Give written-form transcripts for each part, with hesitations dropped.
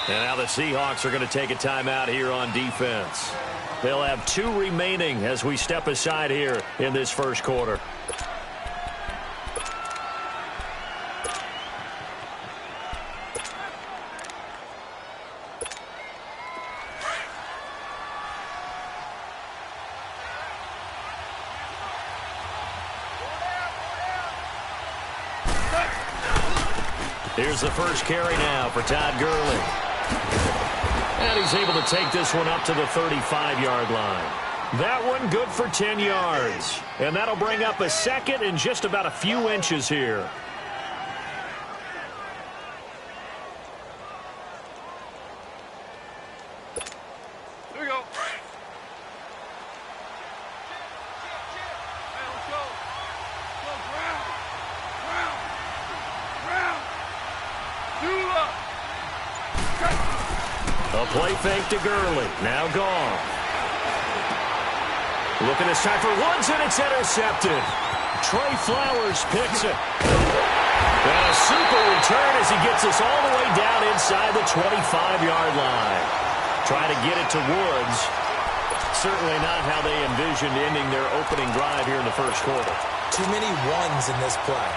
And now the Seahawks are going to take a timeout here on defense. They'll have 2 remaining as we step aside here in this first quarter. Here's the first carry now for Todd Gurley. And he's able to take this one up to the 35-yard line. That one good for 10 yards. And that'll bring up a second in just about a few inches here. Here we go. A play fake to Gurley. Now gone. Looking this time for Woods, and it's intercepted. Trey Flowers picks it. And a super return as he gets us all the way down inside the 25-yard line. Trying to get it to Woods. Certainly not how they envisioned ending their opening drive here in the first quarter. Too many ones in this play.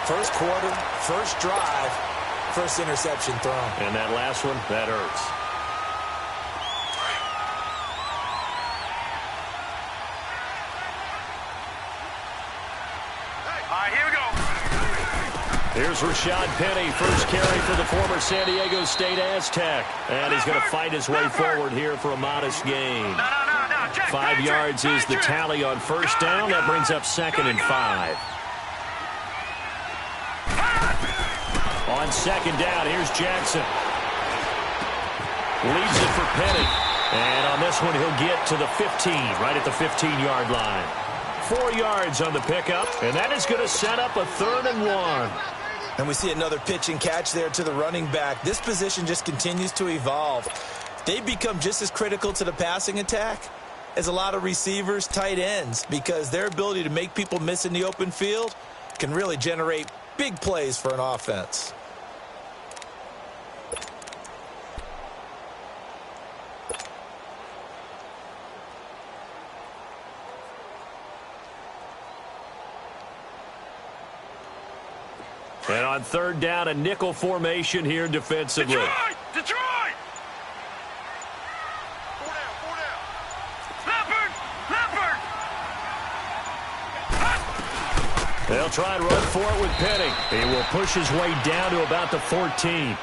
First quarter, first drive, first interception thrown. And that last one, that hurts. Here's Rashad Penny, first carry for the former San Diego State Aztec. And he's going to fight his way forward here for a modest gain. 5 yards is the tally on first down. That brings up 2nd and 5. On 2nd down, here's Jackson. Leaves it for Penny. And on this one, he'll get to the 15, right at the 15-yard line. 4 yards on the pickup, and that is going to set up a 3rd and 1. And we see another pitch and catch there to the running back. This position just continues to evolve. They've become just as critical to the passing attack as a lot of receivers, tight ends, because their ability to make people miss in the open field can really generate big plays for an offense. And on 3rd down, a nickel formation here defensively. Detroit! Four down. Leopard! They'll try and run for it with Penny. He will push his way down to about the 14.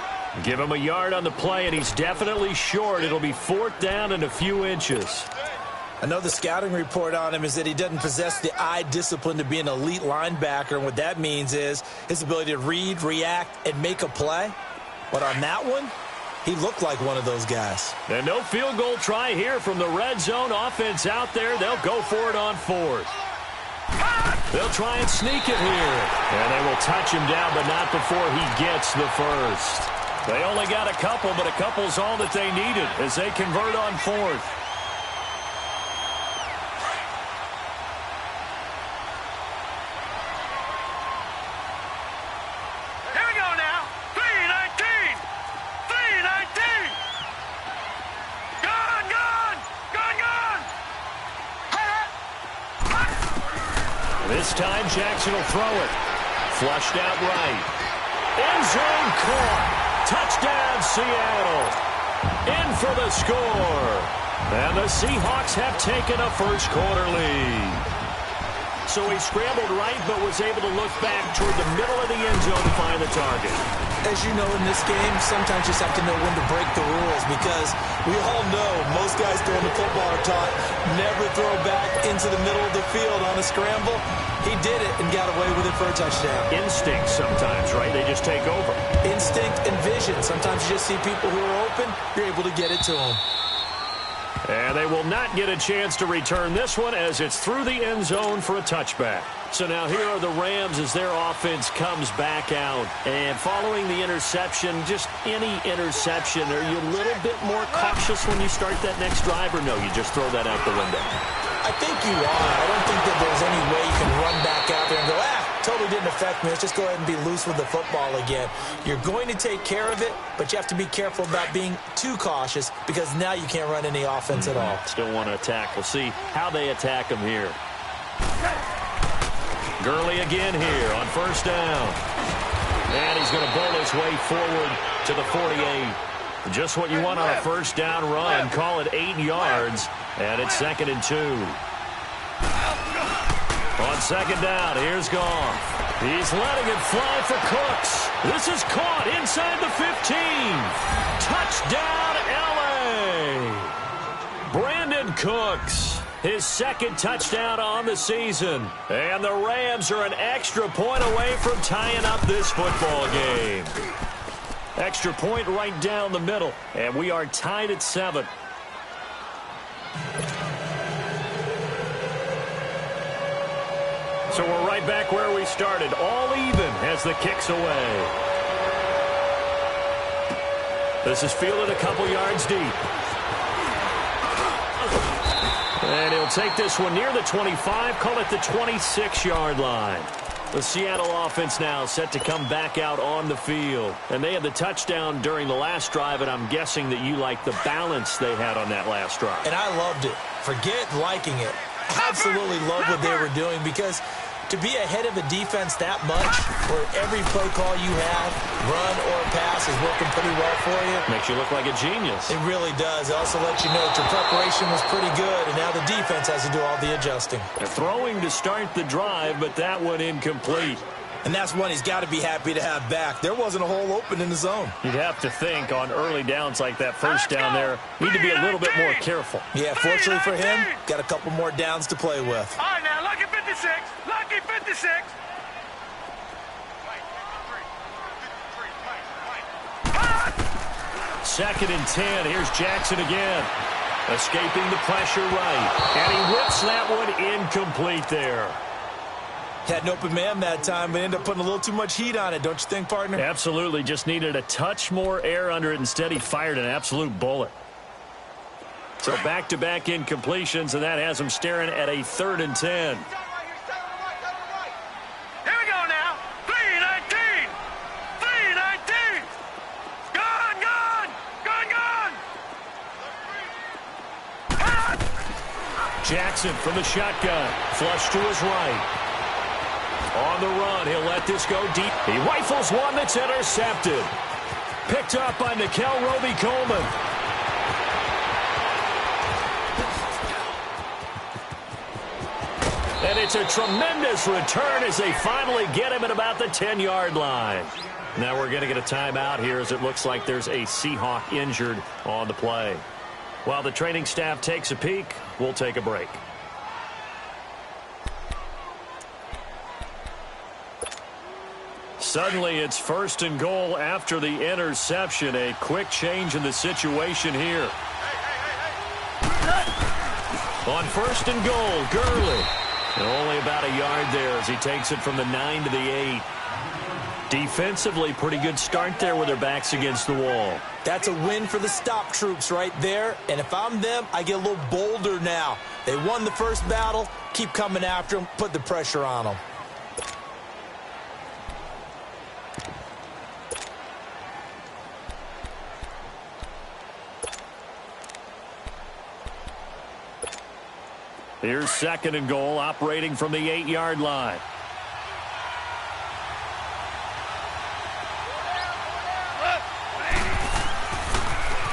Give him a yard on the play, and he's definitely short. It'll be 4th down and a few inches. I know the scouting report on him is that he doesn't possess the eye discipline to be an elite linebacker, and what that means is his ability to read, react, and make a play. But on that one, he looked like one of those guys. And no field goal try here from the red zone offense out there. They'll go for it on 4th. They'll try and sneak it here. And they will touch him down, but not before he gets the first. They only got a couple, but a couple's all that they needed as they convert on 4th. This time, Jackson will throw it. Flushed out right. End zone caught. Touchdown, Seattle. In for the score. And the Seahawks have taken a first quarter lead. So he scrambled right, but was able to look back toward the middle of the end zone to find the target. As you know, in this game, sometimes you just have to know when to break the rules, because we all know most guys throwing the football are taught never throw back into the middle of the field on a scramble. He did it and got away with it for a touchdown. Instinct sometimes, right? They just take over. Instinct and vision. Sometimes you just see people who are open, you're able to get it to them. And they will not get a chance to return this one as it's through the end zone for a touchback. So now here are the Rams as their offense comes back out. And following the interception, just any interception, are you a little bit more cautious when you start that next drive, or no, you just throw that out the window? I think you are. I don't think that there's any way you can run back out there and go, totally didn't effect, man, let's just go ahead and be loose with the football again. You're going to take care of it, but you have to be careful about being too cautious because now you can't run any offense at all. Still want to attack. We'll see how they attack him here. Gurley again here on first down. And he's going to bowl his way forward to the 48. Just what you want on a first down run. Call it 8 yards, and it's 2nd and 2. On second down, here's Goff. He's letting it fly for Cooks. This is caught inside the 15. Touchdown, L.A. Brandon Cooks, his 2nd touchdown on the season. And the Rams are an extra point away from tying up this football game. Extra point right down the middle, and we are tied at 7. So we're right back where we started, all even as the kick's away. This is fielded a couple yards deep. And he'll take this one near the 25, call it the 26-yard line. The Seattle offense now set to come back out on the field. And they had the touchdown during the last drive, and I'm guessing that you like the balance they had on that last drive. And I loved it. Forget liking it. Absolutely love what they were doing because to be ahead of a defense that much where every play call you have, run or pass, is working pretty well for you. Makes you look like a genius. It really does. It also lets you know that your preparation was pretty good, and now the defense has to do all the adjusting. They're throwing to start the drive, but that one incomplete. And that's one he's got to be happy to have back. There wasn't a hole open in the zone. You'd have to think on early downs like that first down there, need to be a little bit more careful. Yeah, fortunately for him, got a couple more downs to play with. All right, now, lucky 56. Lucky 56. Second and 10. Here's Jackson again. Escaping the pressure right. And he whips that one incomplete there. Had an open man that time, but ended up putting a little too much heat on it, don't you think, partner? Absolutely. Just needed a touch more air under it. Instead, he fired an absolute bullet. So back-to-back incompletions, and that has him staring at a 3rd and 10. Here we go now. 3-19. 3-19. Gone, gone. Gone, gone. Jackson from the shotgun. Flush to his right. On the run, he'll let this go deep. He rifles one that's intercepted. Picked up by Nikel Roby-Coleman. And it's a tremendous return as they finally get him at about the 10-yard line. Now we're going to get a timeout here as it looks like there's a Seahawk injured on the play. While the training staff takes a peek, we'll take a break. Suddenly, it's 1st and goal after the interception. A quick change in the situation here. On 1st and goal, Gurley. And only about a yard there as he takes it from the 9 to the 8. Defensively, pretty good start there with their backs against the wall. That's a win for the stop troops right there. And if I'm them, I get a little bolder now. They won the first battle. Keep coming after them. Put the pressure on them. Here's 2nd and goal, operating from the 8-yard line.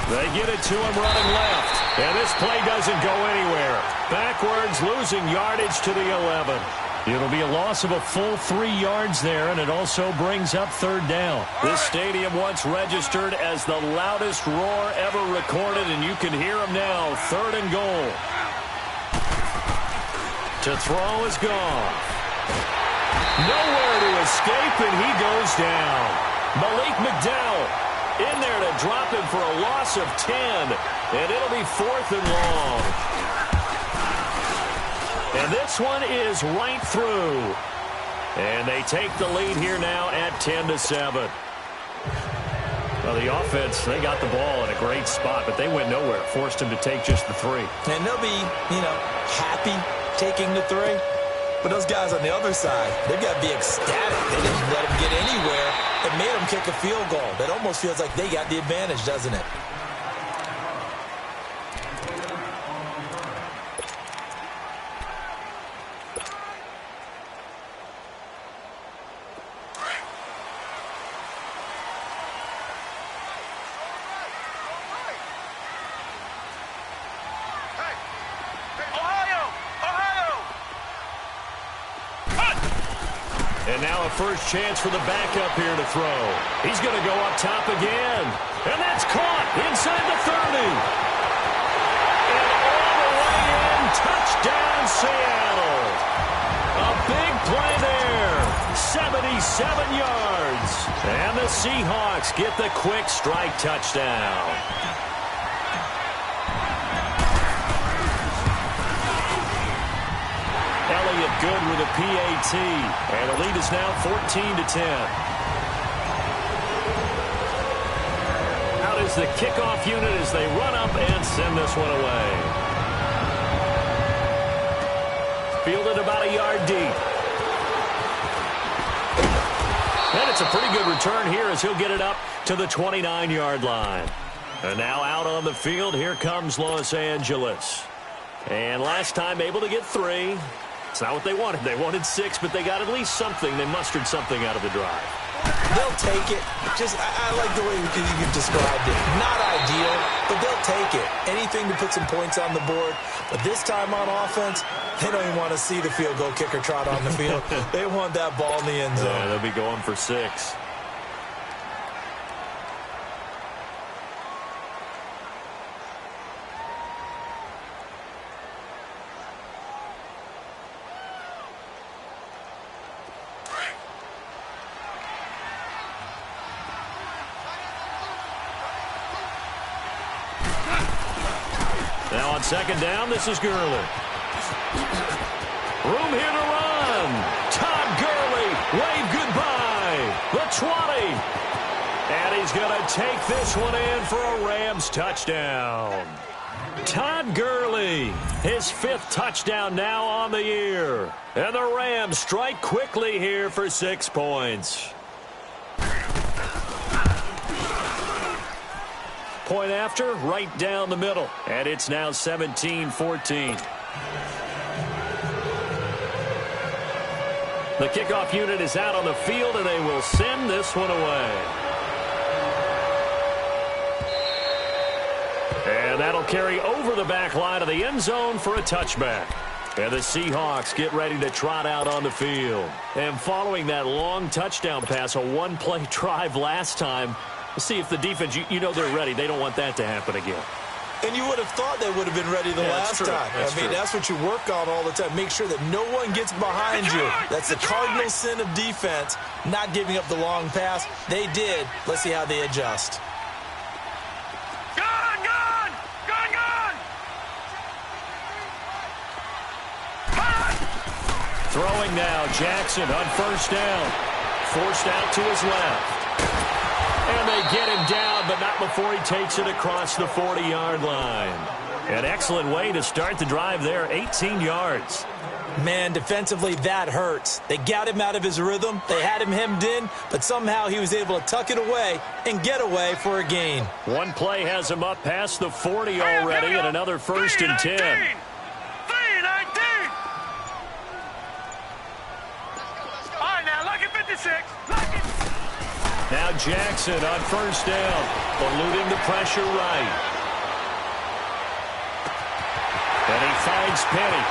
They get it to him running left. And this play doesn't go anywhere. Backwards, losing yardage to the 11. It'll be a loss of a full 3 yards there, and it also brings up 3rd down. This stadium once registered as the loudest roar ever recorded, and you can hear him now. 3rd and goal. To throw is gone. Nowhere to escape, and he goes down. Malik McDowell in there to drop him for a loss of 10, and it'll be 4th and long. And this one is right through. And they take the lead here now at 10-7. Well, the offense, they got the ball in a great spot, but they went nowhere. Forced him to take just the 3. And they'll be, happy taking the 3. But those guys on the other side, they've got to be ecstatic. They didn't let them get anywhere and made them kick a field goal. That almost feels like they got the advantage, doesn't it? And now a first chance for the backup here to throw. He's going to go up top again. And that's caught inside the 30. And all the way in. Touchdown, Seattle. A big play there. 77 yards. And the Seahawks get the quick strike touchdown. Elliott good with a PAT. And the lead is now 14-10. Out is the kickoff unit as they run up and send this one away. Fielded about a yard deep. And it's a pretty good return here as he'll get it up to the 29-yard line. And now out on the field, here comes Los Angeles. And last time able to get 3. It's not what they wanted. They wanted 6, but they got at least something. They mustered something out of the drive. They'll take it. I like the way you've described it. Not ideal, but they'll take it. Anything to put some points on the board. But this time on offense, they don't even want to see the field goal kicker trot on the field. They want that ball in the end zone. Yeah, they'll be going for 6. Now on second down, this is Gurley. Room here to run. Todd Gurley, wave goodbye. The 20. And he's going to take this one in for a Rams touchdown. Todd Gurley, his 5th touchdown now on the year. And the Rams strike quickly here for 6 points. Point after, right down the middle. And it's now 17-14. The kickoff unit is out on the field, and they will send this one away. And that'll carry over the back line of the end zone for a touchback. And the Seahawks get ready to trot out on the field. And following that long touchdown pass, a one-play drive last time, see if the defense, you know they're ready. They don't want that to happen again. And you would have thought they would have been ready the last time. That's what you work on all the time. Make sure that no one gets behind you. That's the cardinal sin of defense, not giving up the long pass. They did. Let's see how they adjust. Gone! Throwing now, Jackson on first down. Forced out to his left. And they get him down, but not before he takes it across the 40-yard line. An excellent way to start the drive there, 18 yards. Man, defensively, that hurts. They got him out of his rhythm. They had him hemmed in, but somehow he was able to tuck it away and get away for a gain. One play has him up past the 40 already, and another 1st and 10. 3-19. All right, now, lucky 56. Now Jackson on first down, eluding the pressure right. And he finds Penny.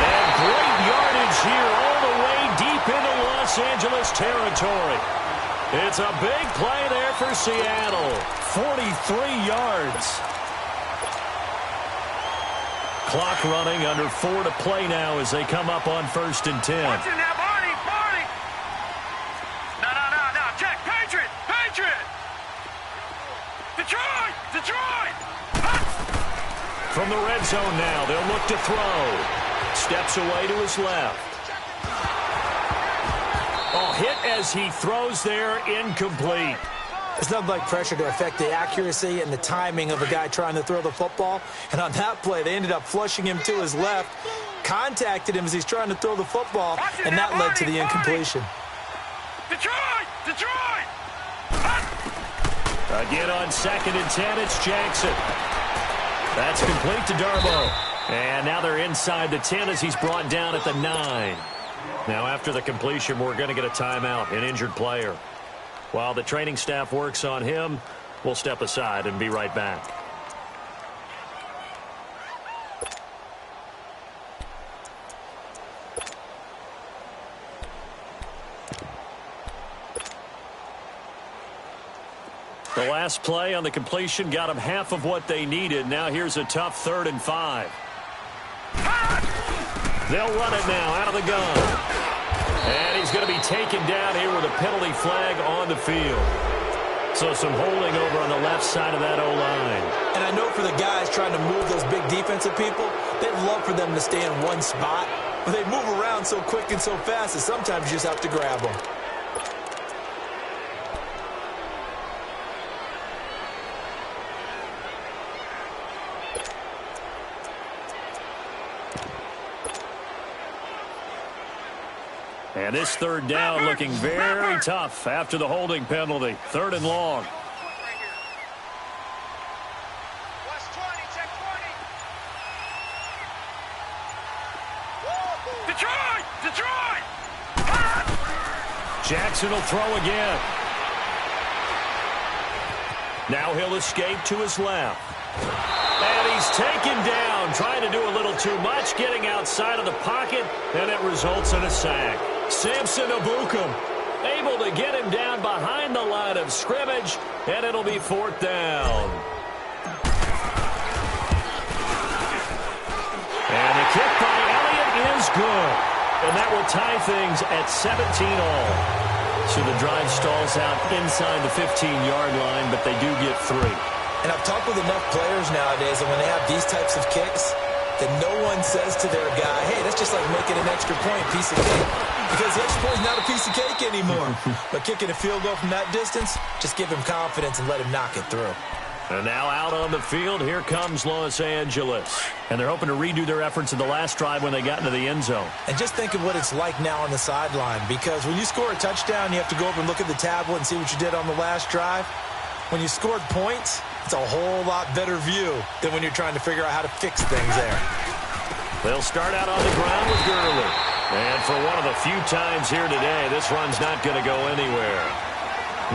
And great yardage here all the way deep into Los Angeles territory. It's a big play there for Seattle. 43 yards. Clock running, under 4 to play now as they come up on 1st and 10. Watch it now, Barney. No. Check. Patriot. Detroit. From the red zone now, they'll look to throw. Steps away to his left. Oh, hit as he throws there, incomplete. It's nothing like pressure to affect the accuracy and the timing of a guy trying to throw the football. And on that play, they ended up flushing him to his left. contacted him as he's trying to throw the football, and that led to the incompletion. Detroit! Detroit! Again on 2nd and 10, it's Jackson. That's complete to Darboh. And now they're inside the 10 as he's brought down at the 9. Now after the completion, we're going to get a timeout, an injured player. While the training staff works on him, we'll step aside and be right back. The last play on the completion got them half of what they needed. Now here's a tough 3rd and 5. They'll run it now out of the gun. And he's going to be taken down here with a penalty flag on the field. So some holding over on the left side of that O-line. And I know for the guys trying to move those big defensive people, they'd love for them to stay in one spot. But they move around so quick and so fast that sometimes you just have to grab them. And this 3rd down looking very tough after the holding penalty. 3rd and long. Detroit! Detroit! Jackson will throw again. Now he'll escape to his left. And he's taken down, trying to do a little too much, getting outside of the pocket, and it results in a sack. Samson Abukum able to get him down behind the line of scrimmage, and it'll be 4th down. And the kick by Elliott is good. And that will tie things at 17-all. So the drive stalls out inside the 15-yard line, but they do get 3. And I've talked with enough players nowadays that when they have these types of kicks, that no one says to their guy, hey, that's just like making an extra point, piece of cake. Because the extra point is not a piece of cake anymore. But kicking a field goal from that distance, just give him confidence and let him knock it through. And now out on the field, here comes Los Angeles. And they're hoping to redo their efforts in the last drive when they got into the end zone. And just think of what it's like now on the sideline. Because when you score a touchdown, you have to go over and look at the tablet and see what you did on the last drive. When you scored points, it's a whole lot better view than when you're trying to figure out how to fix things there. They'll start out on the ground with Gurley. And for one of the few times here today, this run's not going to go anywhere.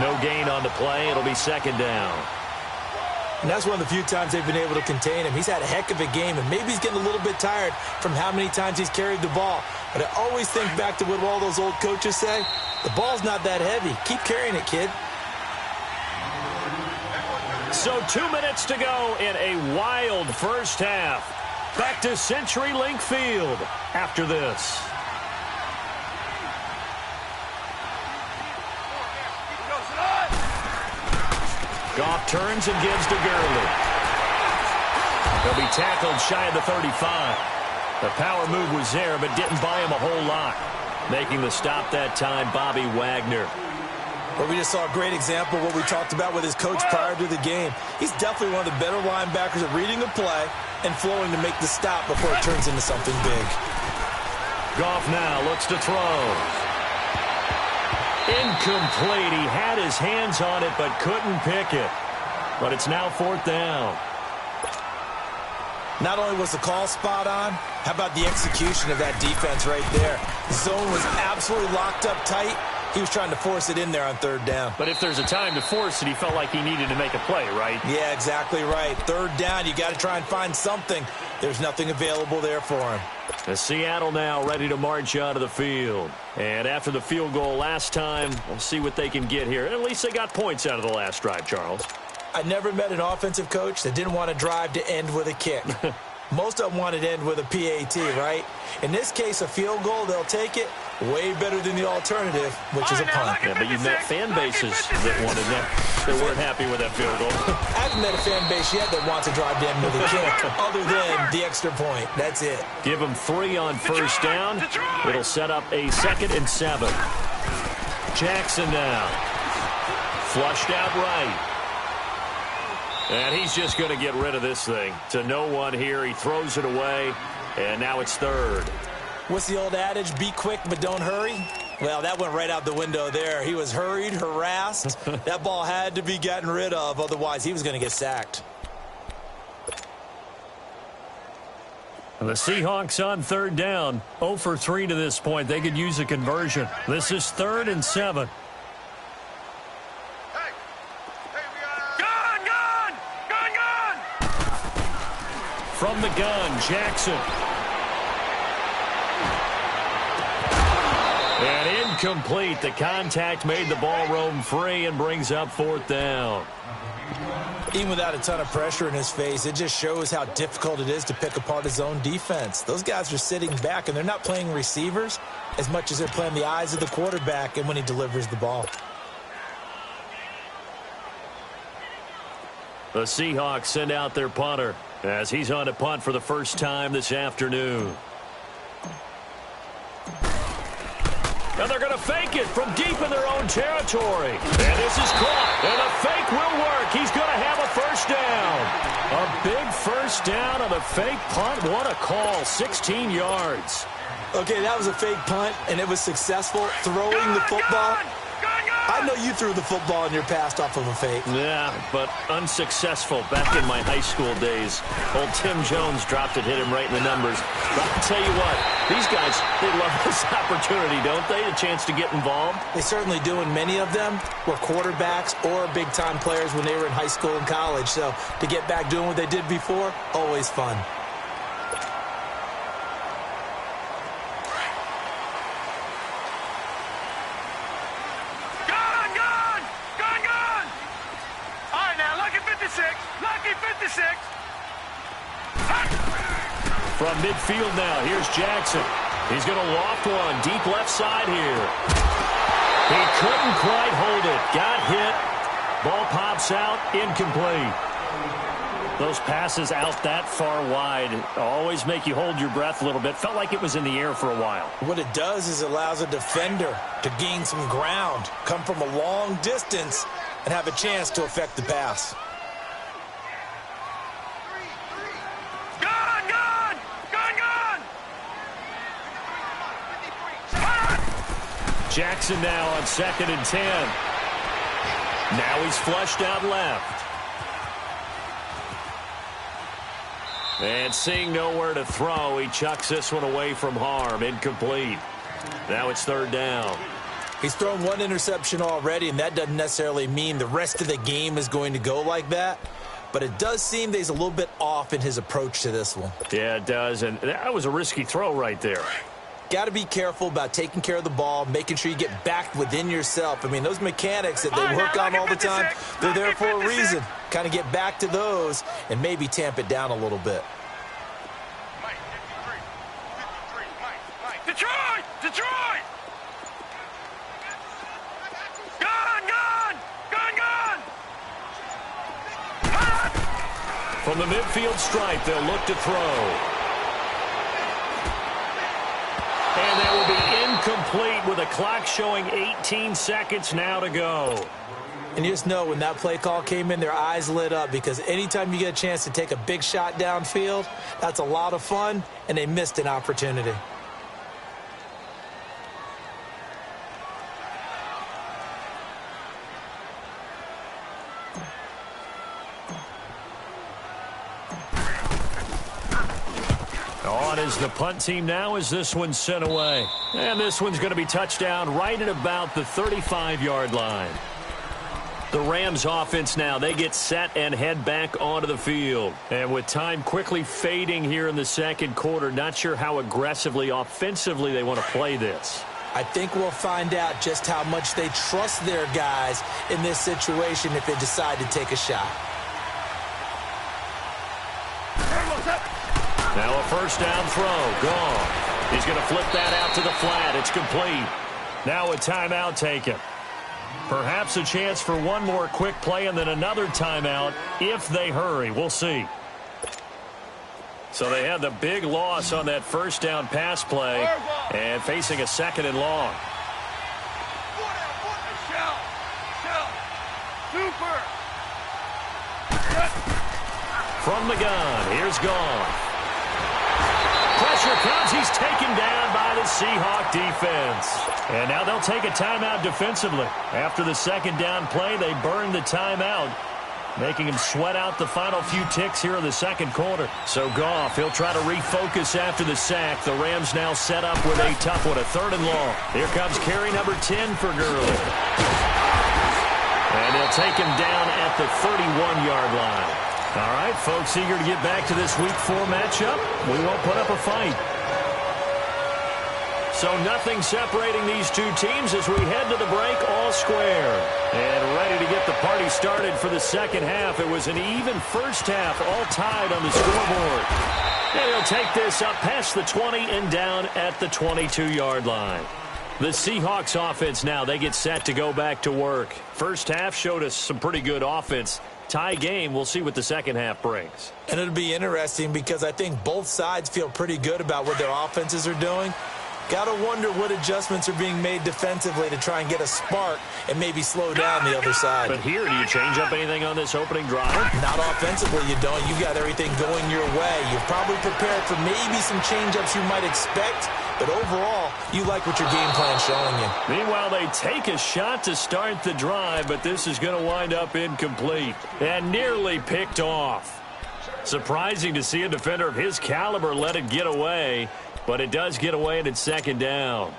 No gain on the play. It'll be 2nd down. And that's one of the few times they've been able to contain him. He's had a heck of a game, and maybe he's getting a little bit tired from how many times he's carried the ball. But I always think back to what all those old coaches say. The ball's not that heavy. Keep carrying it, kid. So 2 minutes to go in a wild first half. Back to CenturyLink Field after this. Goff turns and gives to Gurley. He'll be tackled shy of the 35. The power move was there, but didn't buy him a whole lot. Making the stop that time, Bobby Wagner. But we just saw a great example of what we talked about with his coach prior to the game. He's definitely one of the better linebackers at reading the play and flowing to make the stop before it turns into something big. Goff now looks to throw. Incomplete. He had his hands on it but couldn't pick it. But it's now 4th down. Not only was the call spot on, how about the execution of that defense right there? The zone was absolutely locked up tight. He was trying to force it in there on 3rd down. But if there's a time to force it, he felt like he needed to make a play, right? Yeah, exactly right. 3rd down, you got to try and find something. There's nothing available there for him. The Seattle now ready to march out of the field. And after the field goal last time, we'll see what they can get here. At least they got points out of the last drive, Charles. I never met an offensive coach that didn't want to drive to end with a kick. Most of them wanted to end with a PAT, right? In this case, a field goal, they'll take it. Way better than the alternative, which is a punt. Yeah, but you've met fan bases that wanted that. They weren't happy with that field goal. I haven't met a fan base yet that wants to drive down with a kick, other than the extra point. That's it. Give them 3 on 1st down. It'll set up a 2nd and 7. Jackson now. Flushed out right. And he's just going to get rid of this thing. To no one here. He throws it away. And now it's third. What's the old adage? Be quick, but don't hurry. Well, that went right out the window there. He was hurried, harassed. That ball had to be gotten rid of. Otherwise, he was going to get sacked. The Seahawks on third down. 0 for 3 to this point. They could use a conversion. This is 3rd and 7. From the gun, Jackson. And incomplete. The contact made the ball roam free and brings up 4th down. Even without a ton of pressure in his face, it just shows how difficult it is to pick apart his own defense. Those guys are sitting back, and they're not playing receivers as much as they're playing the eyes of the quarterback and when he delivers the ball. The Seahawks send out their punter as he's on to punt for the first time this afternoon. And they're going to fake it from deep in their own territory. And this is caught. And the fake will work. He's going to have a first down. A big first down on the fake punt. What a call. 16 yards. Okay, that was a fake punt, and it was successful throwing the football. I know you threw the football and you're passed off of a fake. Yeah, but unsuccessful back in my high school days. Old Tim Jones dropped it, hit him right in the numbers. But I'll tell you what, these guys, they love this opportunity, don't they? A chance to get involved. They certainly do, and many of them were quarterbacks or big-time players when they were in high school and college. So to get back doing what they did before, always fun. From midfield now, here's Jackson. He's going to loft one deep left side here. He couldn't quite hold it. Got hit. Ball pops out, incomplete. Those passes out that far wide always make you hold your breath a little bit. Felt like it was in the air for a while. What it does is it allows a defender to gain some ground, come from a long distance, and have a chance to affect the pass. Jackson now on 2nd and 10. Now he's flushed out left. And seeing nowhere to throw, he chucks this one away from harm. Incomplete. Now it's 3rd down. He's thrown one interception already, and that doesn't necessarily mean the rest of the game is going to go like that. But it does seem that he's a little bit off in his approach to this one. Yeah, it does. And that was a risky throw right there. Got to be careful about taking care of the ball, making sure you get back within yourself. I mean, those mechanics that they work on all the time, they're there for a reason. Kind of get back to those and maybe tamp it down a little bit. Detroit! Detroit! Gun! Gun! Gun! Gun! From the midfield stripe, they'll look to throw. And that will be incomplete with a clock showing 18 seconds now to go. And you just know when that play call came in, their eyes lit up because anytime you get a chance to take a big shot downfield, that's a lot of fun, and they missed an opportunity. On is the punt team now as this one's sent away. And this one's going to be touchdown right at about the 35-yard line. The Rams offense now, they get set and head back onto the field. And with time quickly fading here in the second quarter, not sure how aggressively, offensively they want to play this. I think we'll find out just how much they trust their guys in this situation if they decide to take a shot. Now a first down throw, gone. He's going to flip that out to the flat. It's complete. Now a timeout taken. Perhaps a chance for one more quick play and then another timeout if they hurry. We'll see. So they had the big loss on that first down pass play and facing a 2nd and long. From the gun, here's Gone. Pressure comes. He's taken down by the Seahawk defense. And now they'll take a timeout defensively. After the second down play, they burn the timeout, making him sweat out the final few ticks here in the second quarter. So Goff, he'll try to refocus after the sack. The Rams now set up with a tough one, a 3rd and long. Here comes carry number 10 for Gurley. And they'll take him down at the 31-yard line. All right, folks, eager to get back to this Week 4 matchup. We won't put up a fight. So nothing separating these two teams as we head to the break, all square. And ready to get the party started for the second half. It was an even first half, all tied on the scoreboard. And he'll take this up past the 20 and down at the 22-yard line. The Seahawks offense now, they get set to go back to work. First half showed us some pretty good offense. Tie game, we'll see what the second half brings. And it'll be interesting because I think both sides feel pretty good about what their offenses are doing. Got to wonder what adjustments are being made defensively to try and get a spark and maybe slow down the other side. But here, do you change up anything on this opening drive? Not offensively, you don't. You've got everything going your way. You're probably prepared for maybe some change-ups you might expect, but overall, you like what your game plan's showing you. Meanwhile, they take a shot to start the drive, but this is going to wind up incomplete and nearly picked off. Surprising to see a defender of his caliber let it get away, but it does get away and it's second down.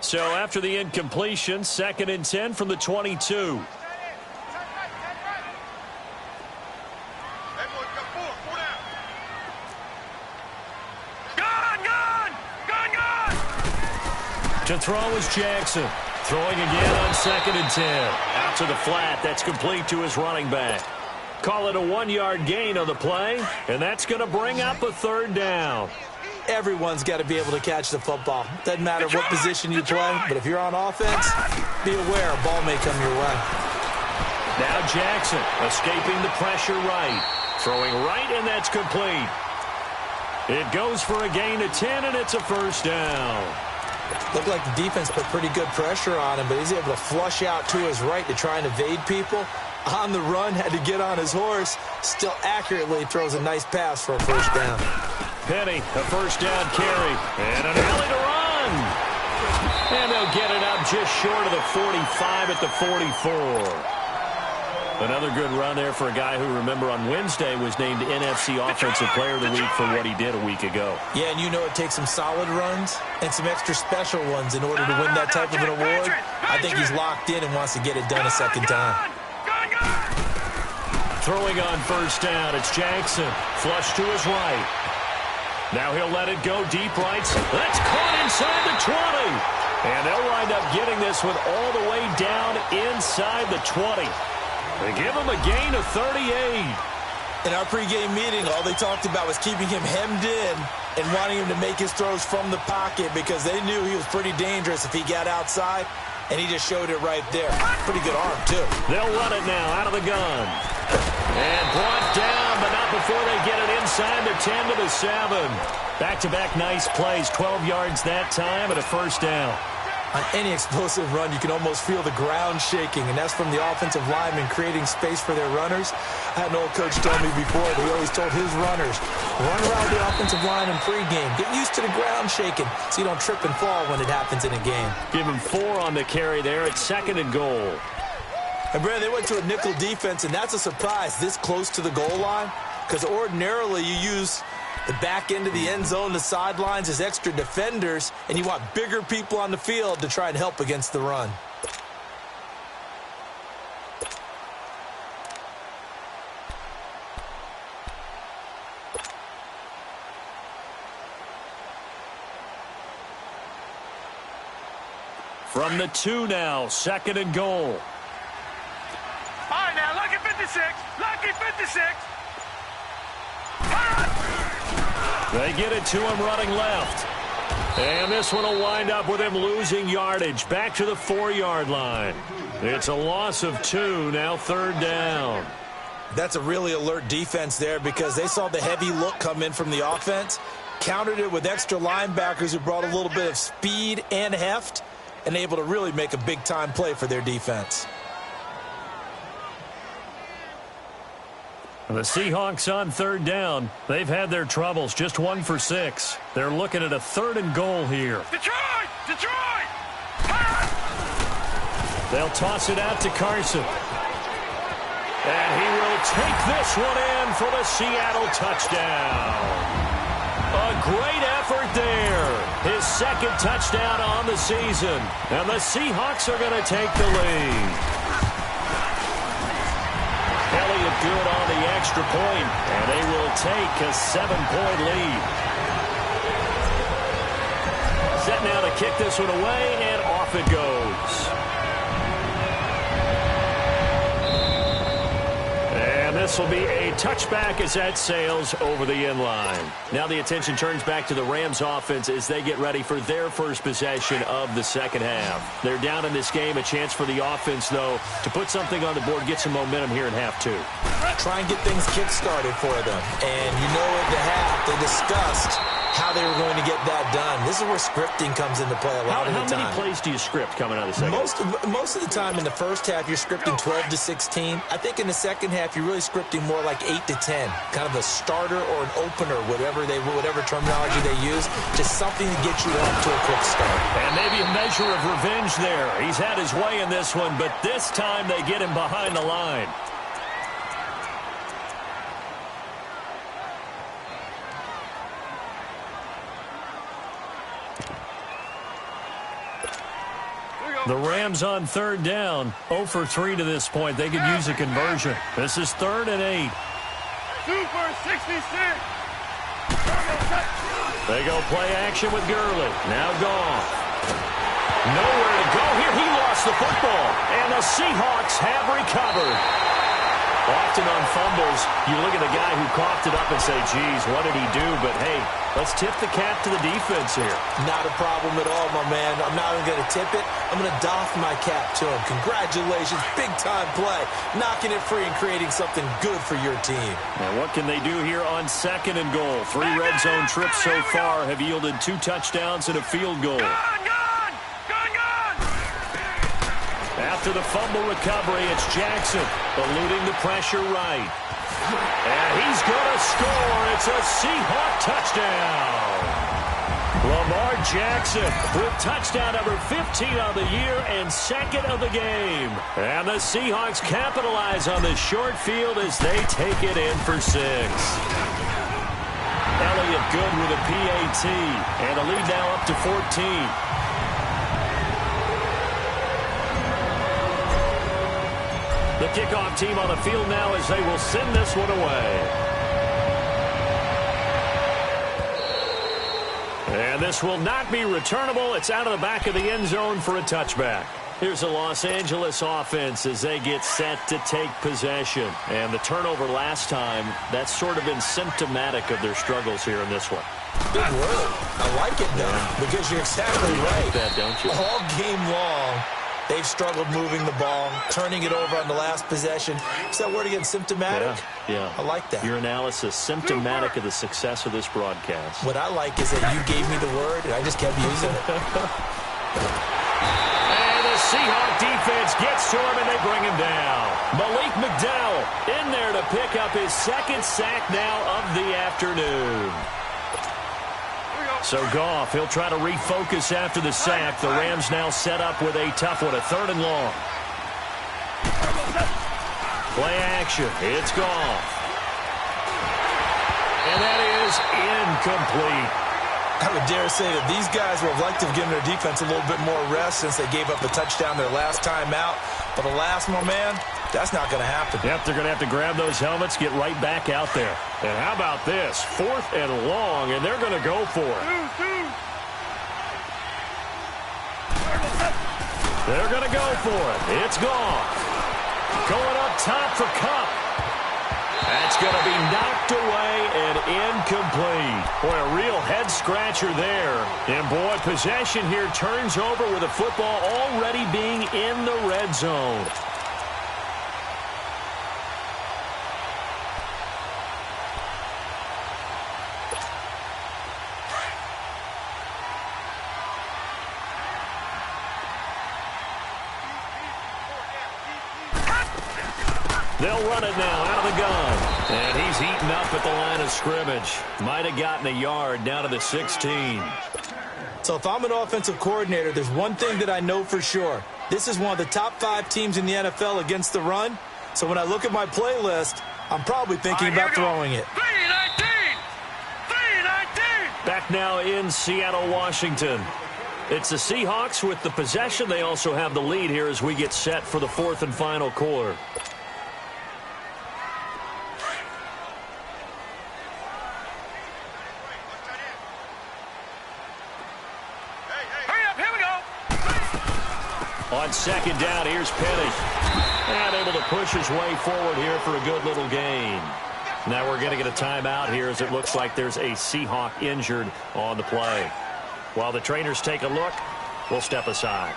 So after the incompletion, 2nd and 10 from the 22. To throw is Jackson. Throwing again on 2nd and 10. Out to the flat. That's complete to his running back. Call it a 1-yard gain on the play, and that's going to bring up a 3rd down. Everyone's got to be able to catch the football. Doesn't matter what position you play, but if you're on offense, be aware a ball may come your way. Now Jackson escaping the pressure right. Throwing right, and that's complete. It goes for a gain of 10, and it's a 1st down. Looked like the defense put pretty good pressure on him, but he's able to flush out to his right to try and evade people. On the run, had to get on his horse. Still accurately throws a nice pass for a 1st down. Penny, a 1st down carry. And an alley to run. And they'll get it up just short of the 45 at the 44. Another good run there for a guy who, remember, on Wednesday was named NFC Offensive Player of the Week for what he did a week ago. Yeah, and you know it takes some solid runs and some extra special ones in order to win that type of an award. I think he's locked in and wants to get it done a second time. Throwing on 1st down, it's Jackson. Flush to his right. Now he'll let it go deep right. That's caught inside the 20. And they'll wind up getting this one all the way down inside the 20. They give him a gain of 38. In our pregame meeting, all they talked about was keeping him hemmed in and wanting him to make his throws from the pocket because they knew he was pretty dangerous if he got outside, and he just showed it right there. Pretty good arm, too. They'll run it now out of the gun. And brought down, but not before they get it inside the 10 to the 7. Back-to-back nice plays, 12 yards that time and a 1st down. On any explosive run, you can almost feel the ground shaking, and that's from the offensive linemen creating space for their runners. I had an old coach tell me before that he always told his runners, run around the offensive line in pregame. Get used to the ground shaking so you don't trip and fall when it happens in a game. Give him 4 on the carry there at 2nd and goal. And, Brad, they went to a nickel defense, and that's a surprise this close to the goal line because ordinarily you use the back end of the end zone, the sidelines as extra defenders, and you want bigger people on the field to try and help against the run. From the 2 now, 2nd and goal. All right, now, lucky 56. Lucky 56. They get it to him running left. And this one will wind up with him losing yardage. Back to the 4-yard line. It's a loss of 2, now 3rd down. That's a really alert defense there because they saw the heavy look come in from the offense, countered it with extra linebackers who brought a little bit of speed and heft, and able to really make a big-time play for their defense. The Seahawks on third down. They've had their troubles, just 1 for 6. They're looking at a 3rd and goal here. Detroit! Detroit! They'll toss it out to Carson. And he will take this one in for the Seattle touchdown. A great effort there. His 2nd touchdown on the season. And the Seahawks are going to take the lead. Elliott good on the extra point, and they will take a 7-point lead. Set now to kick this one away, and off it goes. And this will be a touchback as that sails over the end line. Now the attention turns back to the Rams offense as they get ready for their first possession of the second half. They're down in this game. A chance for the offense, though, to put something on the board, get some momentum here in half 2. Try and get things kick-started for them. And you know at the half, they discussed how they were going to get that done. This is where scripting comes into play a lot of the time. How many plays do you script coming out of the second half? Most of the time in the first half, you're scripting 12 to 16. I think in the second half, you're really scripting more like 8 to 10. Kind of a starter or an opener, whatever terminology they use. Just something to get you off to a quick start. And maybe a measure of revenge there. He's had his way in this one, but this time they get him behind the line. The Rams on third down, 0 for 3 to this point. They could use a conversion. This is 3rd and 8. Super 66! They go play action with Gurley. Now Goff. Nowhere to go here. He lost the football. And the Seahawks have recovered. Often on fumbles, you look at the guy who coughed it up and say, geez, what did he do? But, hey, let's tip the cap to the defense here. Not a problem at all, my man. I'm not even going to tip it. I'm going to doff my cap to him. Congratulations. Big-time play. Knocking it free and creating something good for your team. Now, what can they do here on 2nd and goal? 3 red zone trips so far have yielded 2 touchdowns and a field goal. After the fumble recovery, it's Jackson eluding the pressure right. And he's going to score. It's a Seahawk touchdown. Lamar Jackson with touchdown number 15 of the year and 2nd of the game. And the Seahawks capitalize on this short field as they take it in for 6. Elliott good with a PAT. And the lead now up to 14. The kickoff team on the field now as they will send this one away. And this will not be returnable. It's out of the back of the end zone for a touchback. Here's the Los Angeles offense as they get set to take possession. And the turnover last time, that's sort of been symptomatic of their struggles here in this one. Big word. I like it, though, because you're exactly right. Like that, don't you? All game long, they've struggled moving the ball, turning it over on the last possession. Is that word again, symptomatic? Yeah. I like that. Your analysis, symptomatic of the success of this broadcast. What I like is that you gave me the word, and I just kept using it. And the Seahawk defense gets to him, and they bring him down. Malik McDowell in there to pick up his 2nd sack now of the afternoon. So Goff, he'll try to refocus after the sack. The Rams now set up with a tough one, a 3rd and long. Play action. It's Goff. And that is incomplete. I would dare say that these guys would have liked to have given their defense a little bit more rest since they gave up a touchdown their last time out. But alas, my man, that's not going to happen. Yep, they're going to have to grab those helmets, get right back out there. And how about this? 4th and long, and they're going to go for it. They're going to go for it. It's gone. Going up top for Kupp. That's going to be knocked away and incomplete. Boy, a real head-scratcher there. And, boy, possession here turns over with the football already being in the red zone. They'll run it now out of the gun. And he's eaten up at the line of scrimmage. Might have gotten a yard down to the 16. So if I'm an offensive coordinator, there's one thing that I know for sure. This is one of the top 5 teams in the NFL against the run. So when I look at my playlist, I'm probably thinking about throwing it. 319! 319! Back now in Seattle, Washington. It's the Seahawks with the possession. They also have the lead here as we get set for the 4th and final quarter. On second down, here's Penny. And able to push his way forward here for a good little gain. Now we're going to get a timeout here as it looks like there's a Seahawk injured on the play. While the trainers take a look, we'll step aside.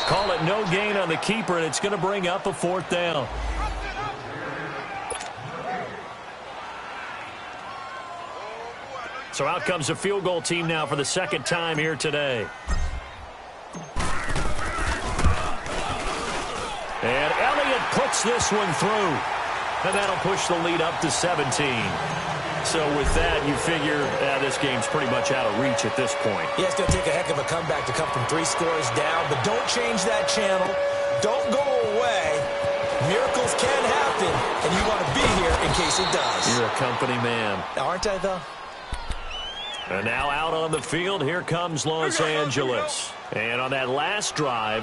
Call it no gain on the keeper, and it's going to bring up a 4th down. So out comes the field goal team now for the 2nd time here today. And Elliott puts this one through. And that'll push the lead up to 17. So with that, you figure this game's pretty much out of reach at this point. Yeah, it's going to take a heck of a comeback to come from 3 scores down. But don't change that channel. Don't go away. Miracles can happen. And you want to be here in case it does. You're a company man. Aren't I, though? And now out on the field, here comes Los Angeles. And on that last drive,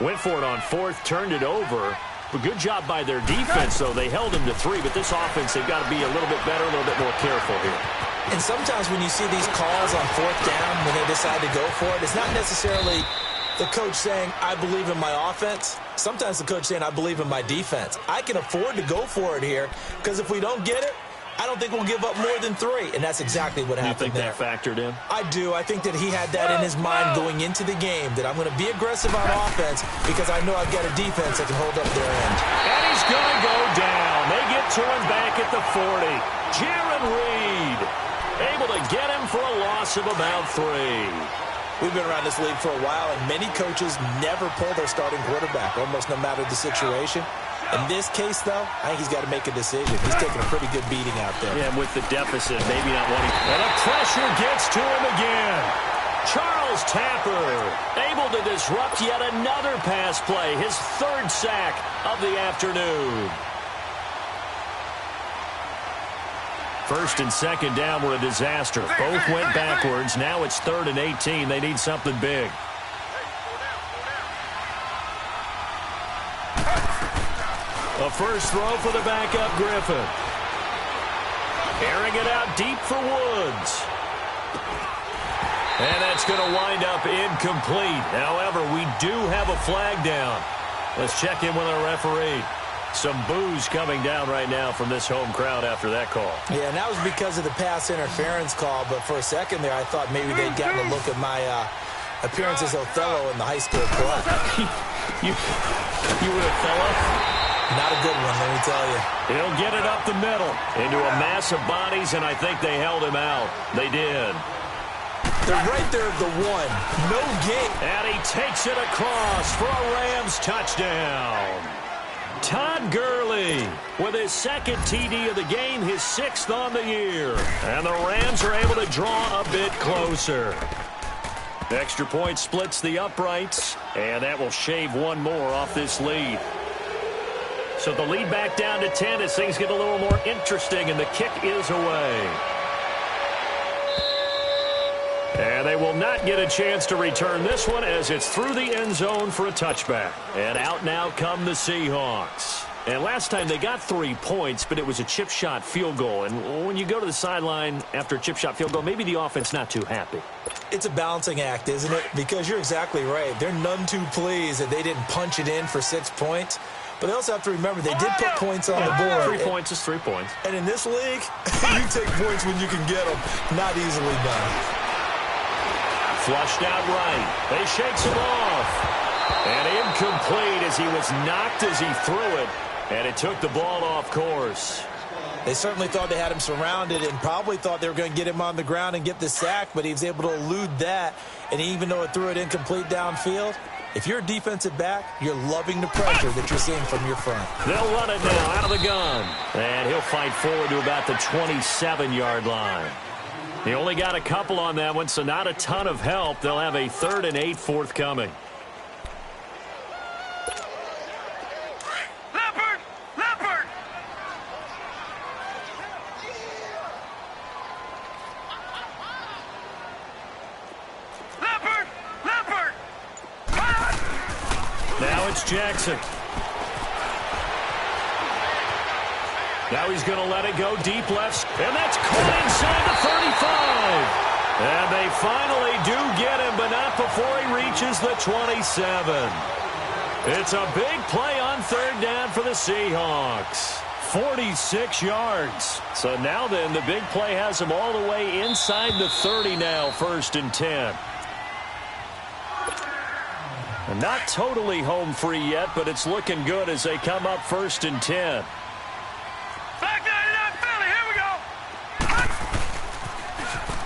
went for it on 4th, turned it over. But good job by their defense, though. They held him to 3, but this offense, they've got to be a little bit better, a little bit more careful here. And sometimes when you see these calls on 4th down, when they decide to go for it, it's not necessarily the coach saying, I believe in my offense. Sometimes the coach saying, I believe in my defense. I can afford to go for it here, because if we don't get it, I don't think we'll give up more than 3, and that's exactly what happened there. You think that factored in? I do. I think that he had that in his mind going into the game, that I'm going to be aggressive on offense because I know I've got a defense that can hold up their end. And he's going to go down. They get to him back at the 40. Jaron Reed able to get him for a loss of about 3. We've been around this league for a while, and many coaches never pull their starting quarterback, almost no matter the situation. In this case, though, I think he's got to make a decision. He's taking a pretty good beating out there. Yeah, and with the deficit, maybe not wanting. And the pressure gets to him again. Charles Tapper able to disrupt yet another pass play. His 3rd sack of the afternoon. 1st and 2nd down were a disaster. Both went backwards. Now it's 3rd and 18. They need something big. A first throw for the backup Griffin. Airing it out deep for Woods. And that's going to wind up incomplete. However, we do have a flag down. Let's check in with our referee. Some boos coming down right now from this home crowd after that call. Yeah, and that was because of the pass interference call. But for a second there, I thought maybe they'd gotten a look at my appearance as Othello in the high school play. you were Othello? Not a good one, let me tell you. He'll get it up the middle into a mass of bodies, and I think they held him out. They did. They're right there at the 1. No gain. And he takes it across for a Rams touchdown. Todd Gurley with his 2nd TD of the game, his 6th on the year. And the Rams are able to draw a bit closer. Extra point splits the uprights, and that will shave one more off this lead. So the lead back down to 10 as things get a little more interesting, and the kick is away. And they will not get a chance to return this one as it's through the end zone for a touchback. And out now come the Seahawks. And last time they got 3 points, but it was a chip shot field goal. And when you go to the sideline after a chip shot field goal, maybe the offense not too happy. It's a balancing act, isn't it? Because you're exactly right. They're none too pleased that they didn't punch it in for 6 points. But they also have to remember they did put points on the board. 3 points is 3 points. And in this league, you take points when you can get them. Not easily done. Flushed out right. They shakes him off. And incomplete as he was knocked as he threw it. And it took the ball off course. They certainly thought they had him surrounded and probably thought they were going to get him on the ground and get the sack, but he was able to elude that. And even though it threw it incomplete downfield, if you're a defensive back, you're loving the pressure that you're seeing from your front. They'll run it now out of the gun. And he'll fight forward to about the 27-yard line. He only got a couple on that one, so not a ton of help. They'll have a 3rd and 8 forthcoming. Now it's Jackson. Now he's going to let it go deep left. And that's caught inside the 35. And they finally do get him, but not before he reaches the 27. It's a big play on 3rd down for the Seahawks. 46 yards. So now then, the big play has him all the way inside the 30 now, 1st and 10. And not totally home free yet, but it's looking good as they come up 1st and 10. Back 99 Philly, here we go.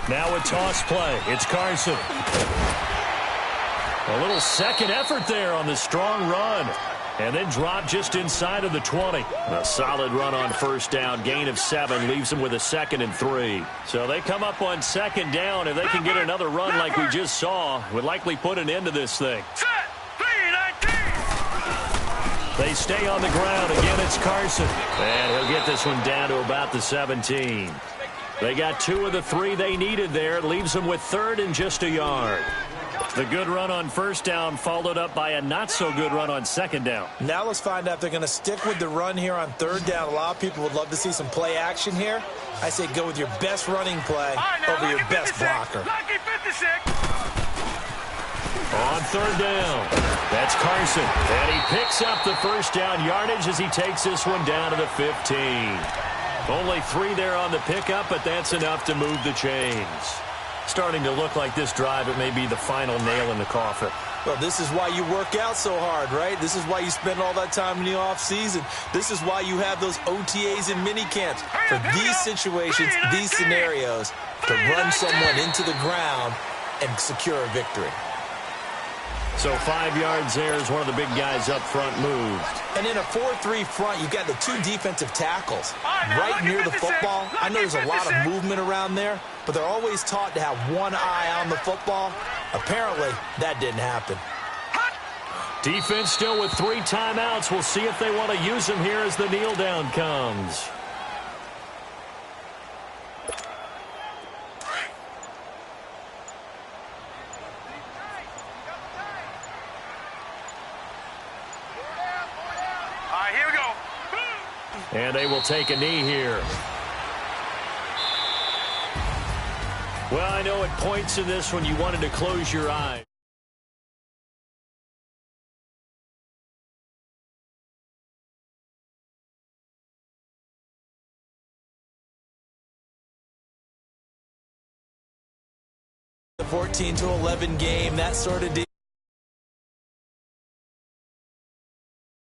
Now a toss play. It's Carson. A little second effort there on the strong run. And then drop just inside of the 20. A solid run on 1st down. Gain of 7 leaves them with a 2nd and 3. So they come up on 2nd down. If they can get another run like we just saw, would likely put an end to this thing. They stay on the ground. Again, it's Carson. And he'll get this one down to about the 17. They got 2 of the 3 they needed there. It leaves them with 3rd and just a yard. The good run on 1st down followed up by a not-so-good run on 2nd down. Now let's find out if they're going to stick with the run here on 3rd down. A lot of people would love to see some play action here. I say go with your best running play over your best blocker. Lucky 56. On 3rd down, that's Carson. And he picks up the 1st down yardage as he takes this one down to the 15. Only 3 there on the pickup, but that's enough to move the chains. Starting to look like this drive, it may be the final nail in the coffin. Well, this is why you work out so hard, right? This is why you spend all that time in the offseason. This is why you have those OTAs and mini camps. For these situations, these scenarios, to run someone into the ground and secure a victory. So 5 yards there as one of the big guys up front moved. And in a 4-3 front, you've got the 2 defensive tackles right near the football. I know there's a lot of movement around there, but they're always taught to have one eye on the football. Apparently, that didn't happen. Defense still with 3 timeouts. We'll see if they want to use them here as the kneel down comes. And they will take a knee here. Well, I know at points in this when you wanted to close your eyes. The 14-11 game, that sort of deal.